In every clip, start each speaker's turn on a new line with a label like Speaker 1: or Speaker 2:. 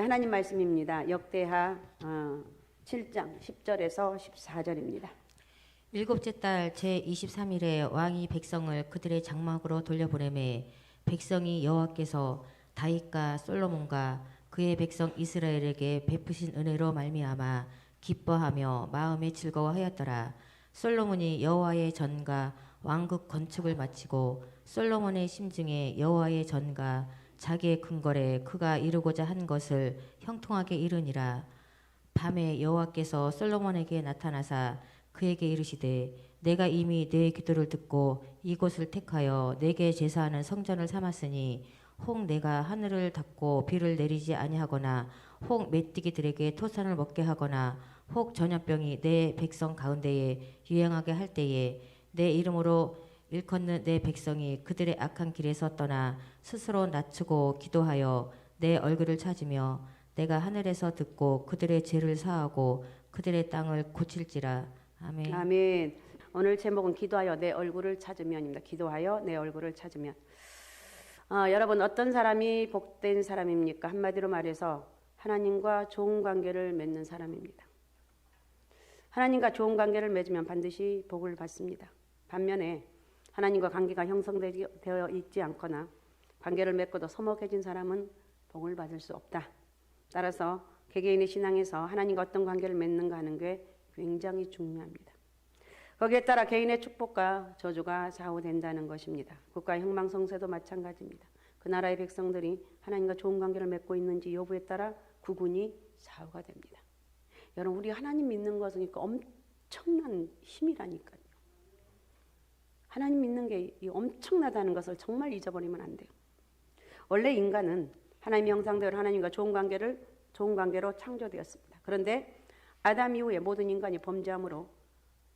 Speaker 1: 자, 하나님 말씀입니다. 역대하 7장 10절에서 14절입니다.
Speaker 2: 일곱째 달 제23일에 왕이 백성을 그들의 장막으로 돌려보내매 백성이 여호와께서 다윗과 솔로몬과 그의 백성 이스라엘에게 베푸신 은혜로 말미암아 기뻐하며 마음에 즐거워하였더라. 솔로몬이 여호와의 전과 왕국 건축을 마치고 솔로몬의 심증에 여호와의 전과 자기의 궁궐에 그가 이루고자 한 것을 형통하게 이루니라. 밤에 여호와께서 솔로몬에게 나타나사 그에게 이르시되 내가 이미 내 기도를 듣고 이곳을 택하여 내게 제사하는 성전을 삼았으니 혹 내가 하늘을 닫고 비를 내리지 아니하거나 혹 메뚜기들에게 토산을 먹게 하거나 혹 전염병이 내 백성 가운데에 유행하게 할 때에 내 이름으로 일컫는 내 백성이 그들의 악한 길에서 떠나 스스로 낮추고 기도하여 내 얼굴을 찾으며 내가 하늘에서 듣고 그들의 죄를 사하고 그들의 땅을 고칠지라. 아멘.
Speaker 1: 아멘. 오늘 제목은 기도하여 내 얼굴을 찾으면입니다. 기도하여 내 얼굴을 찾으면. 여러분 어떤 사람이 복된 사람입니까? 한마디로 말해서 하나님과 좋은 관계를 맺는 사람입니다. 하나님과 좋은 관계를 맺으면 반드시 복을 받습니다. 반면에 하나님과 관계가 형성되어 있지 않거나 관계를 맺고도 서먹해진 사람은 복을 받을 수 없다. 따라서 개개인의 신앙에서 하나님과 어떤 관계를 맺는가 하는 게 굉장히 중요합니다. 거기에 따라 개인의 축복과 저주가 좌우된다는 것입니다. 국가의 흥망성쇠도 마찬가지입니다. 그 나라의 백성들이 하나님과 좋은 관계를 맺고 있는지 여부에 따라 구분이 좌우가 됩니다. 여러분 우리 하나님 믿는 것은 엄청난 힘이라니까요. 하나님 믿는 게 엄청나다는 것을 정말 잊어버리면 안 돼요. 원래 인간은 하나님의 형상대로 하나님과 좋은 관계로 창조되었습니다. 그런데 아담 이후에 모든 인간이 범죄함으로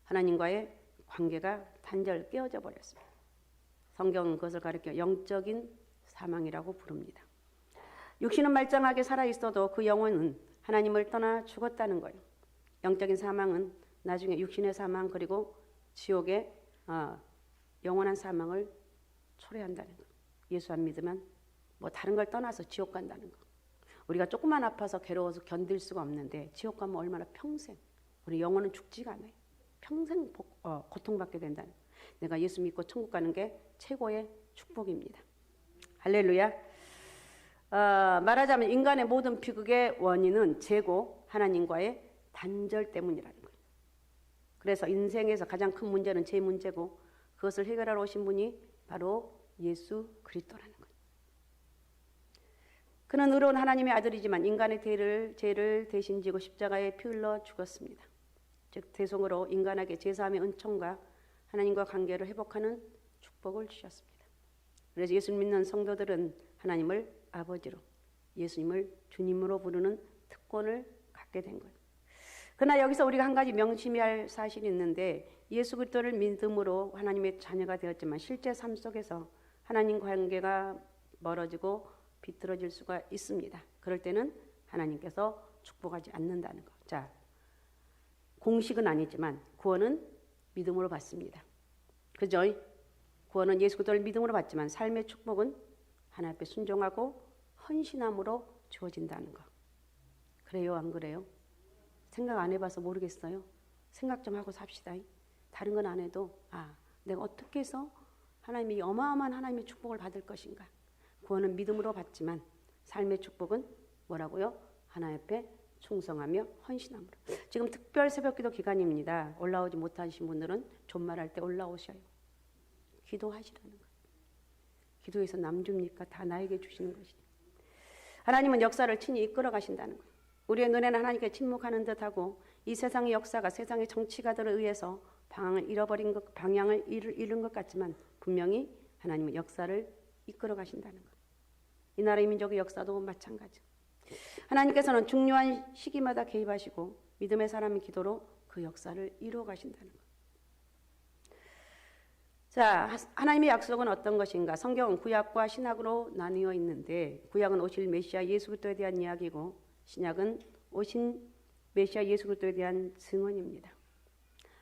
Speaker 1: 하나님과의 관계가 단절 깨어져 버렸습니다. 성경은 그것을 가리켜 영적인 사망이라고 부릅니다. 육신은 말짱하게 살아있어도 그 영혼은 하나님을 떠나 죽었다는 거예요. 영적인 사망은 나중에 육신의 사망 그리고 지옥의 영원한 사망을 초래한다는 거예요. 예수 안 믿으면 뭐 다른 걸 떠나서 지옥 간다는 거. 우리가 조금만 아파서 괴로워서 견딜 수가 없는데 지옥 가면 얼마나 평생 우리 영혼은 죽지가 않아요. 평생 고통받게 된다는 거. 내가 예수 믿고 천국 가는 게 최고의 축복입니다. 할렐루야. 말하자면 인간의 모든 비극의 원인은 죄고 하나님과의 단절 때문이라는 거예요. 그래서 인생에서 가장 큰 문제는 죄 문제고 그것을 해결하러 오신 분이 바로 예수 그리스도라는 거예요. 그는 의로운 하나님의 아들이지만 인간의 죄를 대신 지고 십자가에 피 흘러 죽었습니다. 즉 대속으로 인간에게 제사함의 은총과 하나님과 관계를 회복하는 축복을 주셨습니다. 그래서 예수 믿는 성도들은 하나님을 아버지로 예수님을 주님으로 부르는 특권을 갖게 된 거예요. 그러나 여기서 우리가 한 가지 명심해야 할 사실이 있는데 예수 그리스도를 믿음으로 하나님의 자녀가 되었지만 실제 삶 속에서 하나님 관계가 멀어지고 비틀어질 수가 있습니다. 그럴 때는 하나님께서 축복하지 않는다는 것. 자, 공식은 아니지만 구원은 믿음으로 받습니다. 그죠? 구원은 예수 그리스도를 믿음으로 받지만 삶의 축복은 하나님 앞에 순종하고 헌신함으로 주어진다는 것. 그래요? 안 그래요? 생각 안 해봐서 모르겠어요. 생각 좀 하고 삽시다. 다른 건 안 해도 내가 어떻게 해서 하나님이 어마어마한 하나님의 축복을 받을 것인가. 구원은 믿음으로 받지만 삶의 축복은 뭐라고요? 하나님 앞에 충성하며 헌신함으로. 지금 특별 새벽기도 기간입니다. 올라오지 못하신 분들은 존말할 때 올라오셔요. 기도하시라는 거예요. 기도해서 남 줍니까? 다 나에게 주시는 것이죠. 하나님은 역사를 친히 이끌어 가신다는 거예요. 우리의 눈에는 하나님께 침묵하는 듯하고 이 세상의 역사가 세상의 정치가들에 의해서 방향을 잃은 것 같지만 분명히 하나님은 역사를 이끌어 가신다는 것. 이 나라의 민족의 역사도 마찬가지. 하나님께서는 중요한 시기마다 개입하시고 믿음의 사람의 기도로 그 역사를 이루어 가신다는 것. 자, 하나님의 약속은 어떤 것인가? 성경은 구약과 신약으로 나뉘어 있는데 구약은 오실 메시아 예수 그리스도에 대한 이야기고 신약은 오신 메시아 예수 그리스도에 대한 증언입니다.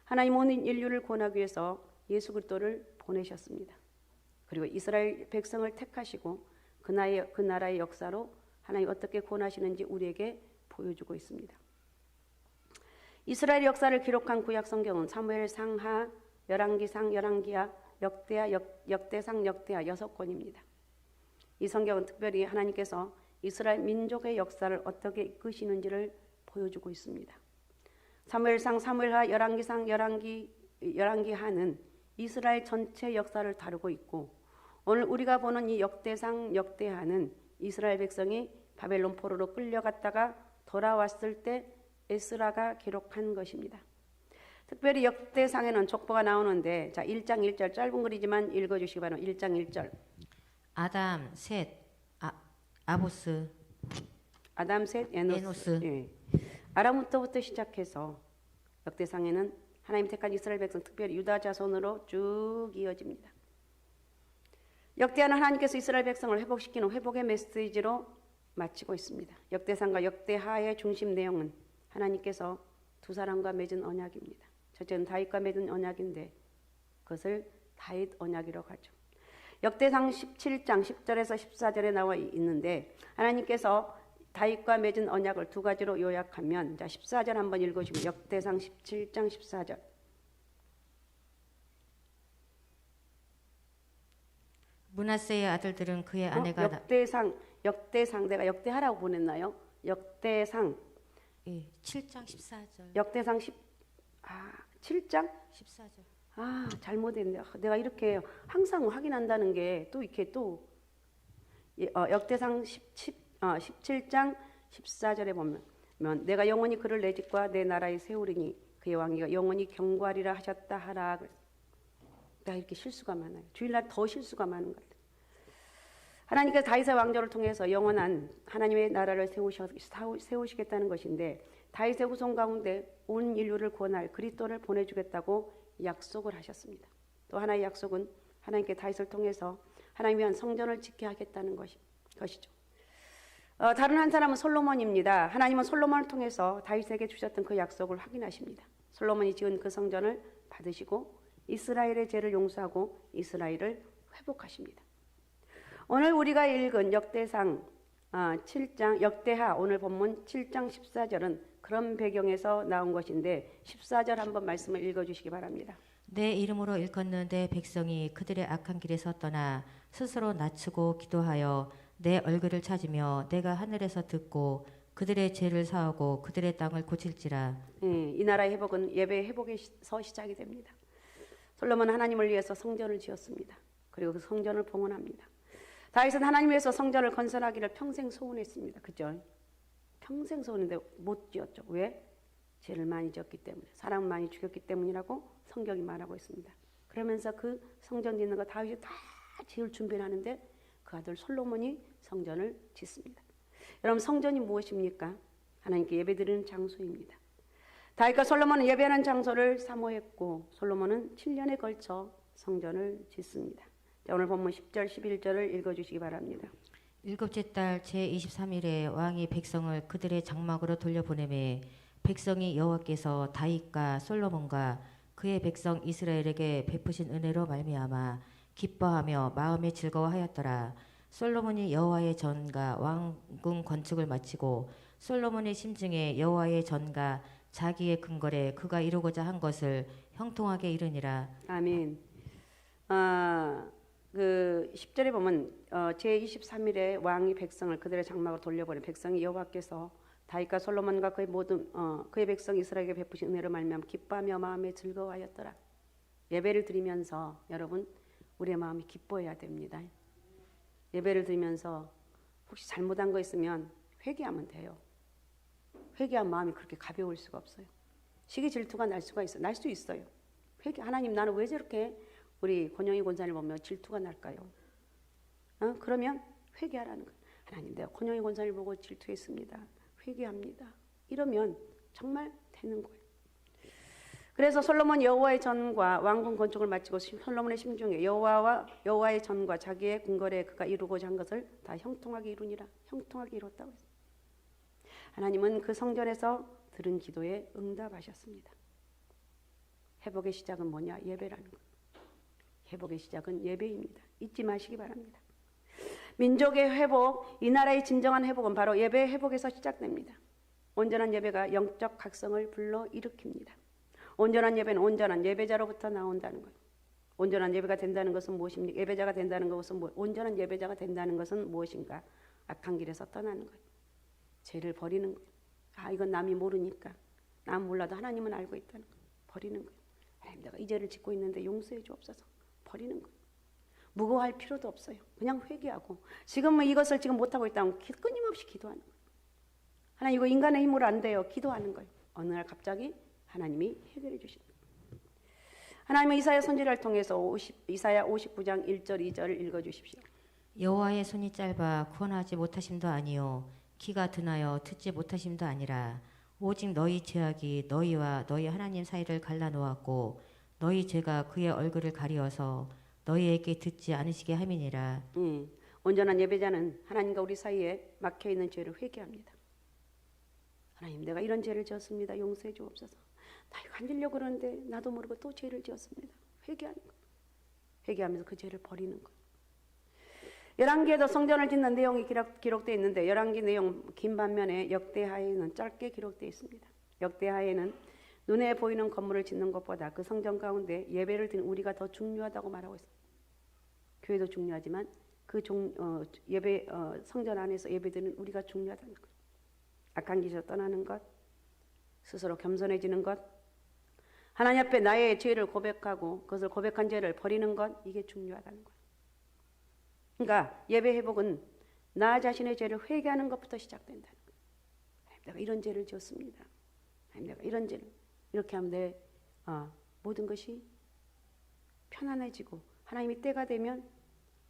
Speaker 1: 하나님 온 인류를 구원하기 위해서 예수 그리스도를 보내셨습니다. 그리고 이스라엘 백성을 택하시고 그 나라의 역사로 하나님 어떻게 구원하시는지 우리에게 보여주고 있습니다. 이스라엘 역사를 기록한 구약 성경은 사무엘상하, 열왕기상, 열왕기하, 역대하, 역대상, 역대하 6권입니다. 이 성경은 특별히 하나님께서 이스라엘 민족의 역사를 어떻게 이끄시는지를 보여주고 있습니다. 사무엘상, 사무엘하, 열왕기상, 열왕기하는 이스라엘 전체 역사를 다루고 있고, 오늘 우리가 보는 이 역대상, 역대하는 이스라엘 백성이 바벨론 포로로 끌려갔다가 돌아왔을 때 에스라가 기록한 것입니다. 특별히 역대상에는 족보가 나오는데, 자 1장 1절 짧은 글이지만 읽어주시기 바랍니다. 1장 1절.
Speaker 2: 아담, 셋, 아보스,
Speaker 1: 아담, 셋, 에노스. 예. 아람부터 시작해서 역대상에는 하나님 택한 이스라엘 백성, 특별히 유다 자손으로 쭉 이어집니다. 역대하는 하나님께서 이스라엘 백성을 회복시키는 회복의 메시지로 마치고 있습니다. 역대상과 역대하의 중심 내용은 하나님께서 두 사람과 맺은 언약입니다. 첫째는 다윗과 맺은 언약인데 그것을 다윗 언약이라고 하죠. 역대상 17장 10절에서 14절에 나와 있는데 하나님께서 다윗과 맺은 언약을 두 가지로 요약하면, 자 14절 한번 읽어주시면, 역대상 17장 14절.
Speaker 2: 므낫세의 아들들은 그의 아내가
Speaker 1: 역대상 내가 역대하라고 보냈나요? 역대상
Speaker 2: 7장 14절.
Speaker 1: 역대상 7장
Speaker 2: 14절.
Speaker 1: 잘못했네. 내가 이렇게 항상 확인한다는 게 또 이렇게 또 역대상 17장 14절에 보면 내가 영원히 그를 내 집과 내 나라에 세우리니 그의 왕위가 영원히 경고하리라 하셨다 하라. 나 이렇게 실수가 많아요. 주일날 더 실수가 많은 것 같아요. 하나님께서 다윗의 왕조를 통해서 영원한 하나님의 나라를 세우시겠다는 것인데, 다윗의 후손 가운데 온 인류를 구원할 그리스도를 보내주겠다고 약속을 하셨습니다. 또 하나의 약속은 하나님께 다윗을 통해서 하나님 위한 성전을 짓게 하겠다는 것이죠. 다른 한 사람은 솔로몬입니다. 하나님은 솔로몬을 통해서 다윗에게 주셨던 그 약속을 확인하십니다. 솔로몬이 지은 그 성전을 받으시고 이스라엘의 죄를 용서하고 이스라엘을 회복하십니다. 오늘 우리가 읽은 역대상 7장 역대하 오늘 본문 7장 14절은 그런 배경에서 나온 것인데 14절 한번 말씀을 읽어주시기 바랍니다.
Speaker 2: 내 이름으로 일컫는 내 백성이 그들의 악한 길에서 떠나 스스로 낮추고 기도하여 내 얼굴을 찾으며 내가 하늘에서 듣고 그들의 죄를 사하고 그들의 땅을 고칠지라.
Speaker 1: 이 나라의 회복은 예배의 회복에서 시작이 됩니다. 솔로몬은 하나님을 위해서 성전을 지었습니다. 그리고 그 성전을 봉헌합니다. 다윗은 하나님 위해서 성전을 건설하기를 평생 소원했습니다. 그죠? 평생 소원했는데 못 지었죠. 왜? 죄를 많이 지었기 때문에, 사람을 많이 죽였기 때문이라고 성경이 말하고 있습니다. 그러면서 그 성전 짓는 거 다윗이 다 지을 준비를 하는데 그 아들 솔로몬이 성전을 짓습니다. 여러분, 성전이 무엇입니까? 하나님께 예배드리는 장소입니다. 다윗과 솔로몬은 예배하는 장소를 사모했고 솔로몬은 7년에 걸쳐 성전을 짓습니다. 자, 오늘 본문 10절 11절을 읽어주시기 바랍니다.
Speaker 2: 일곱째 달 제23일에 왕이 백성을 그들의 장막으로 돌려보내매 백성이 여호와께서 다윗과 솔로몬과 그의 백성 이스라엘에게 베푸신 은혜로 말미암아 기뻐하며 마음에 즐거워하였더라. 솔로몬이 여호와의 전과 왕궁 건축을 마치고 솔로몬의 심중에 여호와의 전과 자기의 근거래 그가 이루고자 한 것을 형통하게 이루니라.
Speaker 1: 아멘. 그 10절에 보면 제23일에 왕이 백성을 그들의 장막으로 돌려보내 백성이 여호와께서 다윗과 솔로몬과 그의 모든 그의 백성 이스라엘에게 베푸신 은혜로 말미암아 기뻐하며 마음에 즐거워하였더라. 예배를 드리면서 여러분 우리의 마음이 기뻐해야 됩니다. 예배를 드리면서 혹시 잘못한 거 있으면 회개하면 돼요. 회개한 마음이 그렇게 가벼울 수가 없어요. 시기 질투가 날 수가 있어요. 날 수 있어요. 하나님 나는 왜 저렇게 우리 권영희 권사를 보면 질투가 날까요? 그러면 회개하라는 거예요. 하나님 내가 권영희 권사를 보고 질투했습니다. 회개합니다. 이러면 정말 되는 거예요. 그래서 솔로몬 여호와의 전과 왕궁 건축을 마치고 솔로몬의 심중에 여호와의 전과 자기의 궁궐에 그가 이루고자 한 것을 다 형통하게 이루니라. 형통하게 이뤘다고 했습니다. 하나님은 그 성전에서 들은 기도에 응답하셨습니다. 회복의 시작은 뭐냐? 예배라는 것. 회복의 시작은 예배입니다. 잊지 마시기 바랍니다. 민족의 회복, 이 나라의 진정한 회복은 바로 예배 회복에서 시작됩니다. 온전한 예배가 영적 각성을 불러일으킵니다. 온전한 예배는 온전한 예배자로부터 나온다는 거예요. 온전한 예배가 된다는 것은 무엇입니까? 예배자가 된다는 것은 온전한 예배자가 된다는 것은 무엇인가? 악한 길에서 떠나는 거예요. 죄를 버리는 거예요. 이건 남이 모르니까. 남 몰라도 하나님은 알고 있다는 거예요. 버리는 거예요. 하나님, 내가 이 죄를 짓고 있는데 용서해 주옵소서. 버리는 거예요. 무거워할 필요도 없어요. 그냥 회개하고, 지금 이것을 지금 못하고 있다면 끊임없이 기도하는 거예요. 하나님, 이거 인간의 힘으로 안 돼요. 기도하는 거예요. 어느 날 갑자기 하나님이 해결해 주시는 거예요. 하나님은 이사야 선지자를 통해서 이사야 59장 1절 2절을 읽어주십시오.
Speaker 2: 여호와의 손이 짧아 구원하지 못하심도 아니요 키가 드나여 듣지 못하심도 아니라 오직 너희 죄악이 너희와 너희 하나님 사이를 갈라놓았고 너희 죄가 그의 얼굴을 가리어서 너희에게 듣지 않으시게 함이니라.
Speaker 1: 온전한 예배자는 하나님과 우리 사이에 막혀있는 죄를 회개합니다. 하나님, 내가 이런 죄를 지었습니다. 용서해 주옵소서. 나 이거 안 지려고 그러는데 나도 모르고 또 죄를 지었습니다. 회개하는 거예요. 회개하면서 그 죄를 버리는 거예요. 열왕기에도 성전을 짓는 내용이 기록되어 있는데 열왕기 내용 긴 반면에 역대하에는 짧게 기록되어 있습니다. 역대하에는 눈에 보이는 건물을 짓는 것보다 그 성전 가운데 예배를 드리는 우리가 더 중요하다고 말하고 있습니다. 교회도 중요하지만 그 성전 안에서 예배드리는 우리가 중요하다는 것. 악한 길에서 떠나는 것, 스스로 겸손해지는 것, 하나님 앞에 나의 죄를 고백하고 그것을 고백한 죄를 버리는 것, 이게 중요하다는 거예요. 그러니까 예배 회복은 나 자신의 죄를 회개하는 것부터 시작된다는 거예요. 내가 이런 죄를 지었습니다. 내가 이런 죄를 이렇게 하면 내 모든 것이 편안해지고 하나님이 때가 되면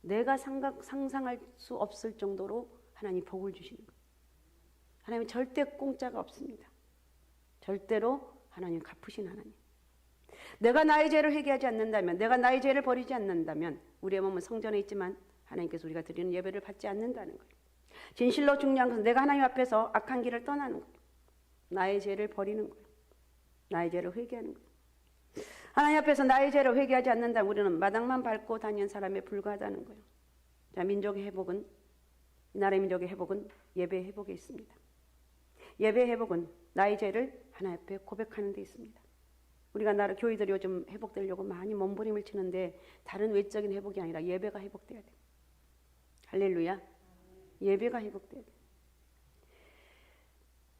Speaker 1: 내가 상상할 수 없을 정도로 하나님 복을 주시는 거예요. 하나님은 절대 공짜가 없습니다. 절대로 하나님 갚으신 하나님. 내가 나의 죄를 회개하지 않는다면, 내가 나의 죄를 버리지 않는다면 우리의 몸은 성전에 있지만 하나님께서 우리가 드리는 예배를 받지 않는다는 거예요. 진실로 중요한 것은 내가 하나님 앞에서 악한 길을 떠나는 거예요. 나의 죄를 버리는 거예요. 나의 죄를 회개하는 거예요. 하나님 앞에서 나의 죄를 회개하지 않는다면 우리는 마당만 밟고 다니는 사람에 불과하다는 거예요. 자, 민족의 회복은, 나라의 민족의 회복은 예배 회복에 있습니다. 예배 회복은 나의 죄를 하나님 앞에 고백하는 데 있습니다. 우리가 교회들이 요즘 회복되려고 많이 몸부림을 치는데 다른 외적인 회복이 아니라 예배가 회복돼야 돼요. 할렐루야. 예배가 회복돼야 돼요.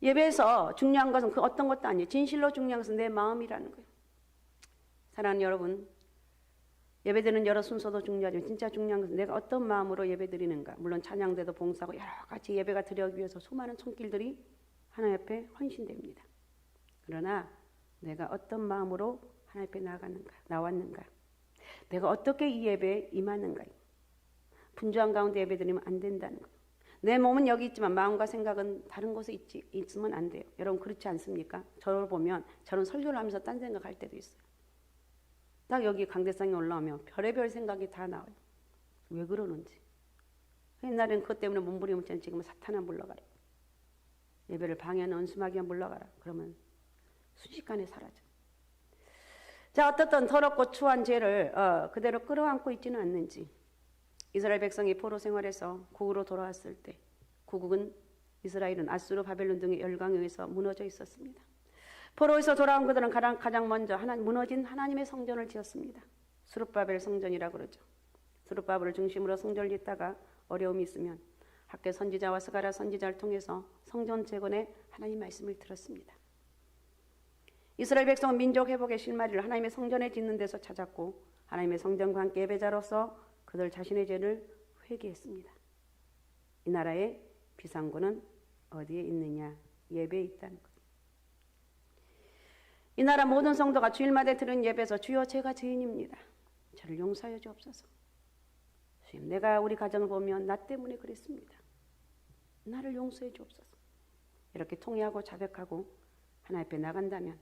Speaker 1: 예배에서 중요한 것은 그 어떤 것도 아니에요. 진실로 중요한 것은 내 마음이라는 거예요. 사랑하는 여러분, 예배드리는 여러 순서도 중요하지만 진짜 중요한 것은 내가 어떤 마음으로 예배드리는가. 물론 찬양대도 봉사하고 여러 가지 예배가 드리기 위해서 수많은 손길들이 하나님 앞에 헌신됩니다. 그러나 내가 어떤 마음으로 하나님 앞에 나왔는가. 내가 어떻게 이 예배에 임하는가. 분주한 가운데 예배드리면 안 된다는 거예요. 내 몸은 여기 있지만 마음과 생각은 다른 곳에 있으면 안 돼요. 여러분 그렇지 않습니까? 저를 보면 저는 설교를 하면서 딴 생각할 때도 있어요. 딱 여기 강대상에 올라오면 별의별 생각이 다 나와요. 왜 그러는지. 옛날에는 그것 때문에 몸부림을 치는 지금은 사탄아 물러가라. 예배를 방해하는 은수마귀야 물러가라. 그러면 순식간에 사라져. 자, 어떻든 더럽고 추한 죄를 그대로 끌어안고 있지는 않는지. 이스라엘 백성이 포로 생활에서 국으로 돌아왔을 때 국은 이스라엘은 아수르, 바벨론 등의 열강에 의해서 무너져 있었습니다. 포로에서 돌아온 그들은 가장 먼저 무너진 하나님의 성전을 지었습니다. 스룹바벨 성전이라고 그러죠. 스룹바벨을 중심으로 성전을 짓다가 어려움이 있으면 학개 선지자와 스가랴 선지자를 통해서 성전 재건의 하나님 말씀을 들었습니다. 이스라엘 백성은 민족 회복의 실마리를 하나님의 성전에 짓는 데서 찾았고 하나님의 성전과 함께 예배자로서 그들 자신의 죄를 회개했습니다. 이 나라의 비상구는 어디에 있느냐? 예배에 있다는 것. 이 나라 모든 성도가 주일마다 드리는 예배에서 주여 제가 죄인입니다. 저를 용서하여 주옵소서. 주님, 내가 우리 가정을 보면 나 때문에 그랬습니다. 나를 용서해 주옵소서. 이렇게 통회하고 자백하고 하나님 앞에 나간다면,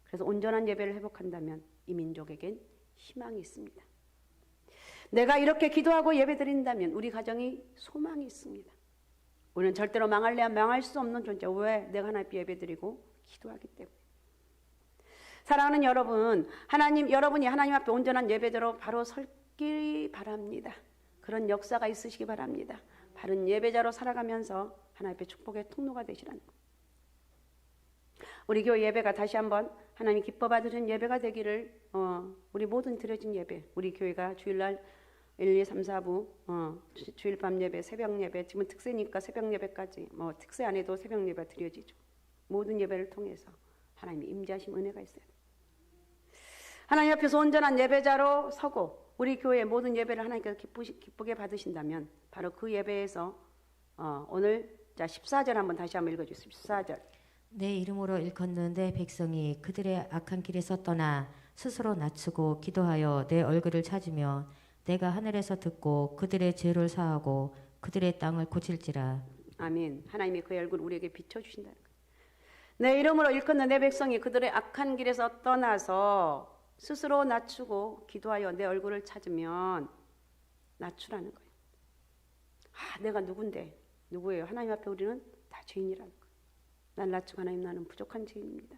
Speaker 1: 그래서 온전한 예배를 회복한다면 이 민족에겐 희망이 있습니다. 내가 이렇게 기도하고 예배드린다면 우리 가정이 소망이 있습니다. 우리는 절대로 망할래야 망할 수 없는 존재. 왜? 내가 하나님 앞에 예배드리고 기도하기 때문에. 사랑하는 여러분, 여러분이 하나님 앞에 온전한 예배대로 바로 설길 바랍니다. 그런 역사가 있으시기 바랍니다. 바른 예배자로 살아가면서 하나님 앞에 축복의 통로가 되시라는 것. 우리 교회 예배가 다시 한번 하나님 기뻐 받으시는 예배가 되기를 우리 모든 드려진 예배, 우리 교회가 주일날 1, 2, 3, 4부 주일 밤 예배, 새벽 예배, 지금 특세니까 새벽 예배까지 특세 안 해도 새벽 예배 드려지죠. 모든 예배를 통해서 하나님이 임재하신 은혜가 있어요. 하나님 앞에서 온전한 예배자로 서고 우리 교회의 모든 예배를 하나님께서 기쁘게 받으신다면 바로 그 예배에서 오늘 자 14절 한번 다시 한번 읽어주세요. 14절.
Speaker 2: 내 이름으로 일컫는 내 백성이 그들의 악한 길에서 떠나 스스로 낮추고 기도하여 내 얼굴을 찾으며 내가 하늘에서 듣고 그들의 죄를 사하고 그들의 땅을 고칠지라.
Speaker 1: 아멘. 하나님이 그의 얼굴을 우리에게 비춰주신다는 거예요. 내 이름으로 일컫는 내 백성이 그들의 악한 길에서 떠나서 스스로 낮추고 기도하여 내 얼굴을 찾으면 낮추라는 거예요. 내가 누군데? 누구예요? 하나님 앞에 우리는 다 죄인이라는 거예요. 날 낮추고 하나님 나는 부족한 죄인입니다.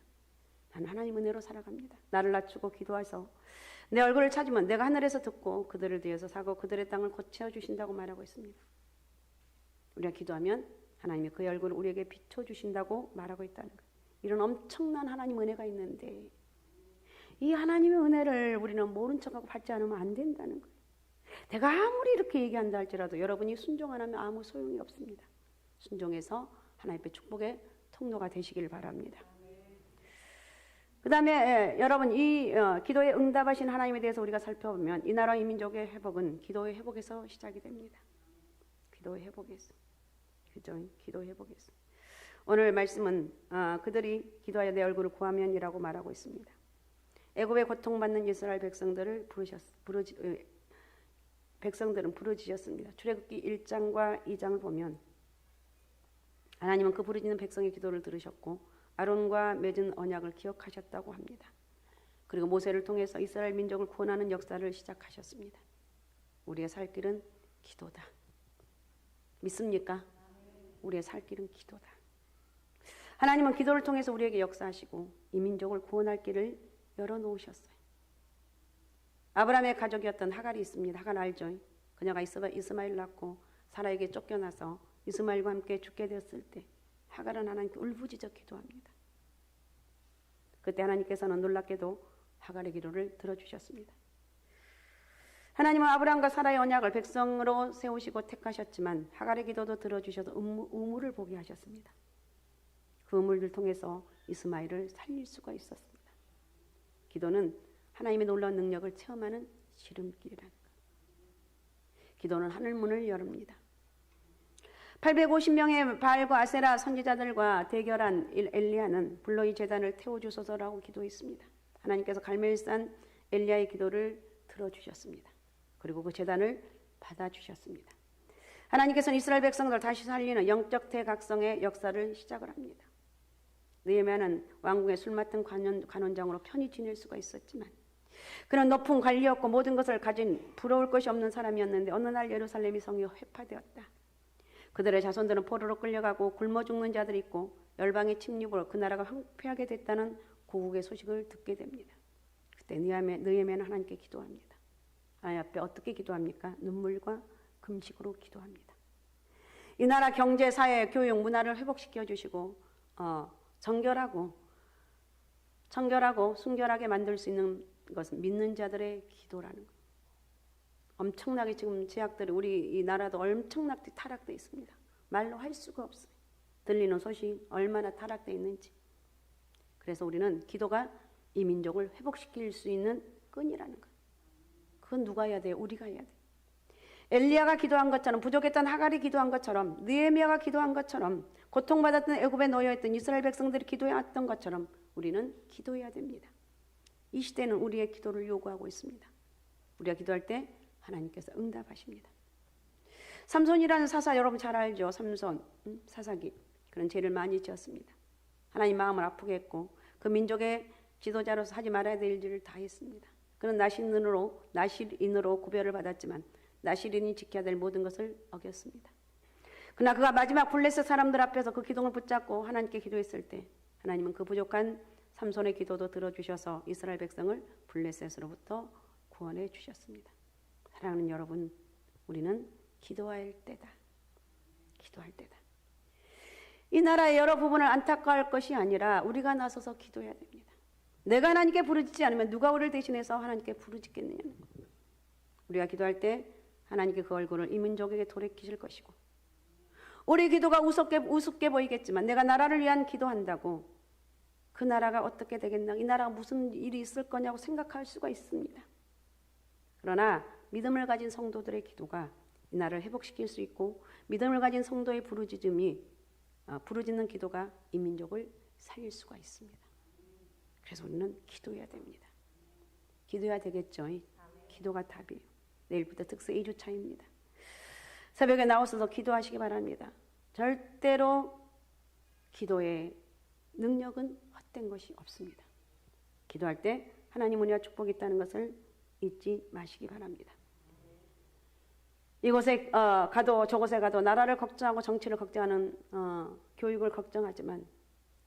Speaker 1: 나는 하나님 은혜로 살아갑니다. 나를 낮추고 기도해서 내 얼굴을 찾으면 내가 하늘에서 듣고 그들을 위해서 사고 그들의 땅을 고쳐주신다고 말하고 있습니다. 우리가 기도하면 하나님이 그의 얼굴을 우리에게 비춰주신다고 말하고 있다는 거예요. 이런 엄청난 하나님 은혜가 있는데 이 하나님의 은혜를 우리는 모른 척하고 받지 않으면 안 된다는 거예요. 내가 아무리 이렇게 얘기한다 할지라도 여러분이 순종 안 하면 아무 소용이 없습니다. 순종해서 하나님의 축복의 통로가 되시길 바랍니다. 그 다음에 여러분 이 기도에 응답하신 하나님에 대해서 우리가 살펴보면 이 나라 이 민족의 회복은 기도의 회복에서 시작이 됩니다. 기도의 회복에서. 그죠? 기도의 회복에서. 오늘 말씀은 그들이 기도하여 내 얼굴을 구하면이라고 말하고 있습니다. 애굽에 고통받는 이스라엘 백성들은 부르짖었습니다. 출애굽기 1장과 2장을 보면 하나님은 그 부르짖는 백성의 기도를 들으셨고 아론과 맺은 언약을 기억하셨다고 합니다. 그리고 모세를 통해서 이스라엘 민족을 구원하는 역사를 시작하셨습니다. 우리의 살 길은 기도다. 믿습니까? 우리의 살 길은 기도다. 하나님은 기도를 통해서 우리에게 역사하시고 이 민족을 구원할 길을 열어놓으셨어요. 아브라함의 가족이었던 하갈이 있습니다. 하갈 알죠? 그녀가 이스마엘 낳고 사라에게 쫓겨나서 이스마엘과 함께 죽게 되었을 때 하갈은 하나님께 울부짖어 기도합니다. 그때 하나님께서는 놀랍게도 하갈의 기도를 들어주셨습니다. 하나님은 아브라함과 사라의 언약을 백성으로 세우시고 택하셨지만 하갈의 기도도 들어주셔서 우물을 보게 하셨습니다. 그 우물을 통해서 이스마엘을 살릴 수가 있었습니다. 기도는 하나님의 놀라운 능력을 체험하는 지름길이라는 것. 기도는 하늘문을 열습니다. 850명의 바알과 아세라 선지자들과 대결한 엘리야는 불로 이 제단을 태워주소서라고 기도했습니다. 하나님께서 갈멜산 엘리야의 기도를 들어주셨습니다. 그리고 그 제단을 받아주셨습니다. 하나님께서는 이스라엘 백성들을 다시 살리는 영적 대각성의 역사를 시작을 합니다. 느헤미야는 왕궁의 술 맡은 관원장으로 편히 지낼 수가 있었지만 그는 높은 관리였고 모든 것을 가진 부러울 것이 없는 사람이었는데 어느 날 예루살렘이 성이 회파되었다. 그들의 자손들은 포로로 끌려가고 굶어 죽는 자들이 있고 열방의 침입으로 그 나라가 황폐하게 됐다는 고국의 소식을 듣게 됩니다. 그때 느헤미야는 하나님께 기도합니다. 하나님 앞에 어떻게 기도합니까? 눈물과 금식으로 기도합니다. 이 나라 경제, 사회, 교육, 문화를 회복시켜 주시고 정결하고 순결하게 만들 수 있는 것은 믿는 자들의 기도라는 것. 엄청나게 지금 제약들이 우리 이 나라도 엄청나게 타락되어 있습니다. 말로 할 수가 없어요. 들리는 소식 얼마나 타락되어 있는지. 그래서 우리는 기도가 이 민족을 회복시킬 수 있는 끈이라는 것. 그건 누가 해야 돼요? 우리가 해야 돼요. 엘리야가 기도한 것처럼 부족했던 하갈이 기도한 것처럼 느헤미야가 기도한 것처럼 고통받았던 애굽에 놓여있던 이스라엘 백성들이 기도해왔던 것처럼 우리는 기도해야 됩니다. 이 시대는 우리의 기도를 요구하고 있습니다. 우리가 기도할 때 하나님께서 응답하십니다. 삼손이라는 사사 여러분 잘 알죠? 삼손 사사기 그런 죄를 많이 지었습니다. 하나님 마음을 아프게 했고 그 민족의 지도자로서 하지 말아야 될 일을 다 했습니다. 그는 나실인으로 구별을 받았지만 나실인이 지켜야 될 모든 것을 어겼습니다. 그러나 그가 마지막 블레셋 사람들 앞에서 그 기둥을 붙잡고 하나님께 기도했을 때 하나님은 그 부족한 삼손의 기도도 들어주셔서 이스라엘 백성을 블레셋으로부터 구원해 주셨습니다. 사랑하는 여러분, 우리는 기도할 때다. 기도할 때다. 이 나라의 여러 부분을 안타까워할 것이 아니라 우리가 나서서 기도해야 됩니다. 내가 하나님께 부르짖지 않으면 누가 우리를 대신해서 하나님께 부르짖겠느냐는 것. 우리가 기도할 때 하나님께 그 얼굴을 이 민족에게 돌이키실 것이고, 우리 기도가 우습게 보이겠지만 내가 나라를 위한 기도한다고 그 나라가 어떻게 되겠나, 이 나라가 무슨 일이 있을 거냐고 생각할 수가 있습니다. 그러나 믿음을 가진 성도들의 기도가 이 나라를 회복시킬 수 있고, 믿음을 가진 성도의 부르짖는 기도가 이 민족을 살릴 수가 있습니다. 그래서 우리는 기도해야 됩니다. 기도해야 되겠죠. 기도가 답이에요. 내일부터 특수 2주차입니다. 새벽에 나오셔서 기도하시기 바랍니다. 절대로 기도의 능력은 헛된 것이 없습니다. 기도할 때 하나님 은혜와 축복이 있다는 것을 잊지 마시기 바랍니다. 이곳에 가도 저곳에 가도 나라를 걱정하고 정치를 걱정하는 교육을 걱정하지만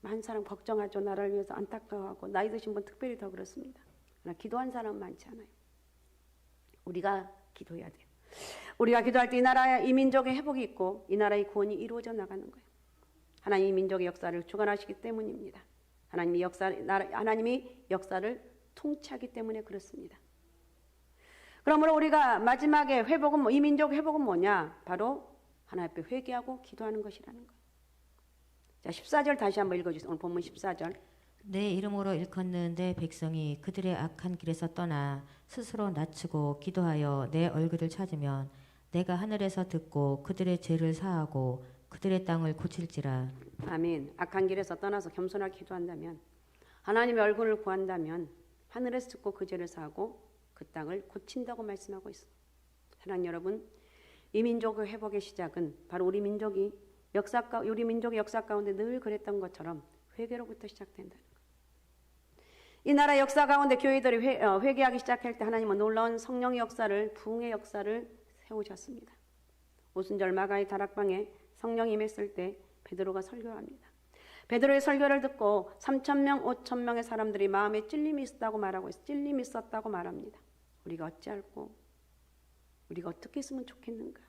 Speaker 1: 많은 사람 걱정하죠. 나라를 위해서 안타까워하고 나이 드신 분 특별히 더 그렇습니다. 그러나 기도한 사람 많지 않아요. 우리가 기도해야 돼요. 우리가 기도할 때 이 나라의 이 민족의 회복이 있고 이 나라의 구원이 이루어져 나가는 거예요. 하나님이 민족의 역사를 주관하시기 때문입니다. 하나님이 역사를 통치하기 때문에 그렇습니다. 그러므로 우리가 마지막에 회복은 이 민족의 회복은 뭐냐? 바로 하나님 앞에 회개하고 기도하는 것이라는 거예요. 자, 14절 다시 한번 읽어주세요. 오늘 본문 14절.
Speaker 2: 내 이름으로 일컫는 내 백성이 그들의 악한 길에서 떠나 스스로 낮추고 기도하여 내 얼굴을 찾으면 내가 하늘에서 듣고 그들의 죄를 사하고 그들의 땅을 고칠지라.
Speaker 1: 아멘. 악한 길에서 떠나서 겸손하게 기도한다면, 하나님의 얼굴을 구한다면 하늘에서 듣고 그 죄를 사하고 그 땅을 고친다고 말씀하고 있습니다. 사랑하는 여러분, 이 민족의 회복의 시작은 바로 우리 민족의 역사 가운데 늘 그랬던 것처럼 회개로부터 시작된다는 거예요. 이 나라 역사 가운데 교회들이 회개하기 시작할 때 하나님은 놀라운 성령의 역사를, 부흥의 역사를 세우셨습니다. 오순절 마가의 다락방에 성령이 임했을 때 베드로가 설교합니다. 베드로의 설교를 듣고 3,000명, 5,000명의 사람들이 마음에 찔림이 있었다고 말합니다. 우리가 어찌할꼬? 우리가 어떻게 했으면 좋겠는가?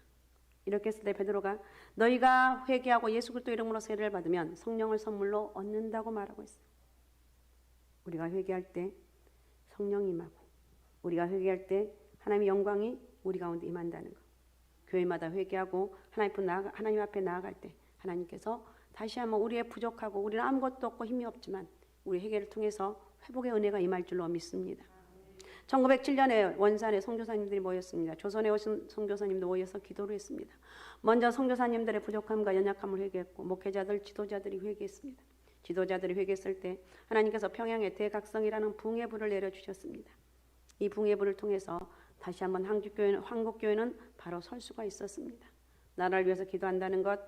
Speaker 1: 이렇게 했을 때 베드로가 너희가 회개하고 예수 그리스도 이름으로 세례를 받으면 성령을 선물로 얻는다고 말하고 있어요. 우리가 회개할 때 성령이 임하고, 우리가 회개할 때 하나님의 영광이 우리 가운데 임한다는 것. 교회마다 회개하고 하나님 앞에 나아갈 때 하나님께서 다시 한번 우리의 부족하고 우리는 아무것도 없고 힘이 없지만 우리 회개를 통해서 회복의 은혜가 임할 줄로 믿습니다. 1907년에 원산에 선교사님들이 모였습니다. 조선에 오신 선교사님도 모여서 기도를 했습니다. 먼저 선교사님들의 부족함과 연약함을 회개했고 목회자들, 지도자들이 회개했습니다. 지도자들이 회개했을 때 하나님께서 평양에 대각성이라는 붕의 불을 내려주셨습니다. 이 붕의 불을 통해서 다시 한번 한국교회는 바로 설 수가 있었습니다. 나라를 위해서 기도한다는 것,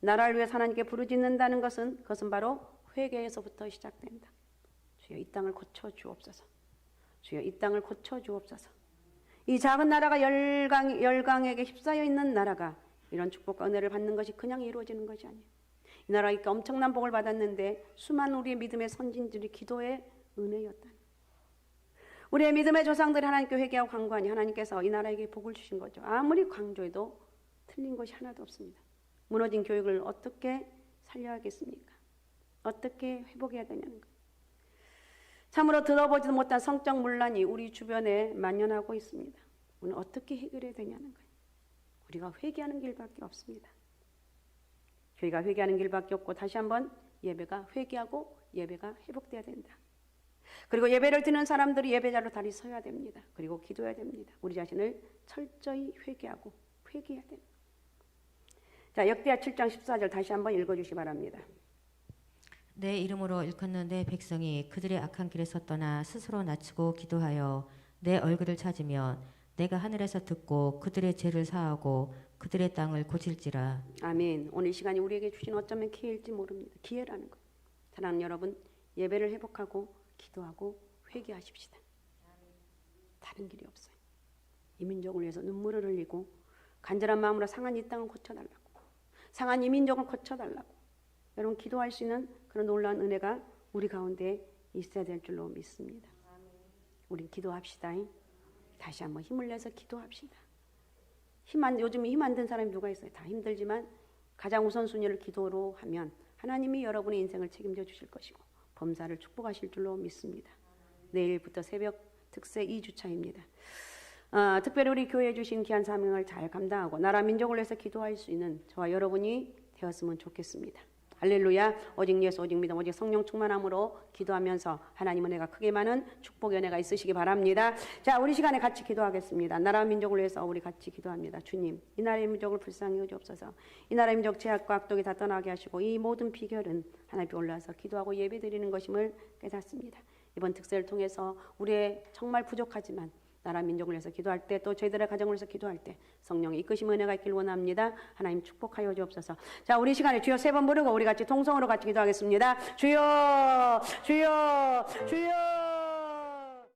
Speaker 1: 나라를 위해서 하나님께 부르짖는다는 그것은 바로 회개에서부터 시작된다. 주여 이 땅을 고쳐주옵소서. 주여 이 땅을 고쳐주옵소서. 이 작은 나라가 열강에게 휩싸여 있는 나라가 이런 축복과 은혜를 받는 것이 그냥 이루어지는 것이 아니에요. 이 나라가 엄청난 복을 받았는데 수많은 우리의 믿음의 선진들이 기도의 은혜였다. 우리의 믿음의 조상들이 하나님께 회개하고 간구하니 하나님께서 이 나라에게 복을 주신 거죠. 아무리 강조해도 틀린 것이 하나도 없습니다. 무너진 교육을 어떻게 살려야겠습니까? 어떻게 회복해야 되냐는 거예요. 참으로 들어보지도 못한 성적 문란이 우리 주변에 만연하고 있습니다. 우리는 어떻게 해결해야 되냐는 거예요. 우리가 회개하는 길밖에 없습니다. 교회가 회개하는 길밖에 없고 다시 한번 예배가 회개하고 예배가 회복돼야 된다. 그리고 예배를 드리는 사람들이 예배자로 다리 서야 됩니다. 그리고 기도해야 됩니다. 우리 자신을 철저히 회개하고 회개해야 됩니다. 자, 역대하 7장 14절 다시 한번 읽어주시기 바랍니다.
Speaker 2: 내 이름으로 일컫는 내 백성이 그들의 악한 길에서 떠나 스스로 낮추고 기도하여 내 얼굴을 찾으면 내가 하늘에서 듣고 그들의 죄를 사하고 그들의 땅을 고칠지라.
Speaker 1: 아멘. 오늘 이 시간이 우리에게 주신 어쩌면 기회일지 모릅니다. 기회라는 것. 사랑하는 여러분, 예배를 회복하고 기도하고 회개하십시다. 다른 길이 없어요. 이 민족을 위해서 눈물을 흘리고 간절한 마음으로 상한 이 땅을 고쳐달라고, 상한 이 민족을 고쳐달라고 여러분 기도할 수 있는 그런 놀라운 은혜가 우리 가운데 있어야 될 줄로 믿습니다. 우린 기도합시다. 다시 한번 힘을 내서 기도합시다. 요즘 힘 안 든 사람이 누가 있어요? 다 힘들지만 가장 우선순위를 기도로 하면 하나님이 여러분의 인생을 책임져 주실 것이고 범사를 축복하실 줄로 믿습니다. 내일부터 새벽 특세 2주차입니다. 특별히 우리 교회에 주신 귀한 사명을 잘 감당하고 나라 민족을 위해서 기도할 수 있는 저와 여러분이 되었으면 좋겠습니다. 할렐루야. 오직 예수 오직 믿음 오직 성령 충만함으로 기도하면서 하나님 은혜가 크게 많은 축복의 은혜가 있으시기 바랍니다. 자, 우리 시간에 같이 기도하겠습니다. 나라 민족을 위해서 우리 같이 기도합니다. 주님, 이 나라의 민족을 불쌍히 여주옵소서. 이 나라의 민족 제약과 악독이 다 떠나게 하시고 이 모든 비결은 하나님 앞에 올라와서 기도하고 예배드리는 것임을 깨닫습니다. 이번 특세를 통해서 우리의 정말 부족하지만 나라 민족을 위해서 기도할 때 또 저희들의 가정을 위해서 기도할 때 성령의 이끄심 은혜가 있길 원합니다. 하나님 축복하여 주옵소서. 자, 우리 시간에 주여 3번 부르고 우리 같이 통성으로 같이 기도하겠습니다. 주여 주여 주여